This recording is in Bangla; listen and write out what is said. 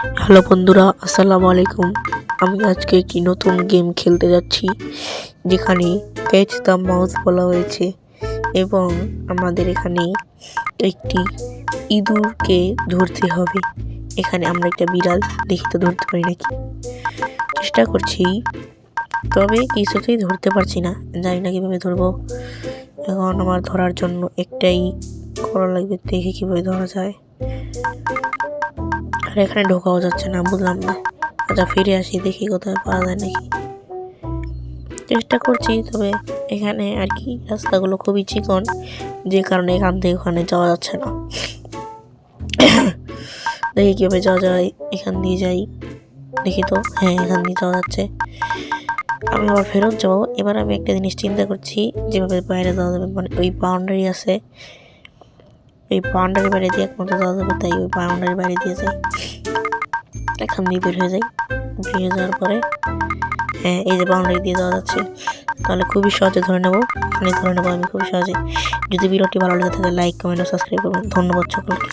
হ্যালো বন্ধুরা, আসসালামু আলাইকুম। আমি আজকে একটি নতুন গেম খেলতে যাচ্ছি, যেখানে ক্যাচ দ্য মাউস বলা হয়েছে এবং আমাদের এখানে একটি ইঁদুরকে ধরতে হবে। এখানে আমরা একটা বিড়াল দেখি তো ধরতে পারি নাকি, চেষ্টা করছি, তবে কিছুতেই ধরতে পারছি না। জানি না কীভাবে ধরবো। এখন আমার ধরার জন্য একটাই করা লাগবে, দেখি কীভাবে ধরা যায়। আর এখানে ঢোকাও যাচ্ছে না, বুঝলাম না। আচ্ছা, ফিরে আসি, দেখি কোথায় পাওয়া যায় নাকি। চেষ্টা করছি, তবে এখানে আর কি রাস্তাগুলো খুবই চিকন, যে কারণে এখান থেকে ওখানে যাওয়া যাচ্ছে না। দেখি কীভাবে যাওয়া যায়। এখান দিয়ে যাই, দেখি তো। হ্যাঁ, এখান দিয়ে যাওয়া যাচ্ছে। আমি আবার ফেরত যাবো। এবার আমি একটা জিনিস চিন্তা করছি, যেভাবে বাইরে যাওয়া যাবে, মানে ওই বাউন্ডারি আছে, এই বাউন্ডারি বাইরে দিয়ে একমাত্র যাওয়া যাবে, তাই ওই বাউন্ডারি বাইরে দিয়ে যাই। এখান দিয়ে বের হয়ে যাই। বের হয়ে যাওয়ার পরে হ্যাঁ, এই যে বাউন্ডারি দিয়ে যাওয়া যাচ্ছে, তাহলে খুবই সহজে ধরে নেবো। এখানে ধরে নেবো আমি খুবই সহজে। যদি ভিডিওটি ভালো লেগে থাকে, লাইক, কমেন্ট ও সাবস্ক্রাইব করবেন। ধন্যবাদ সকলকে।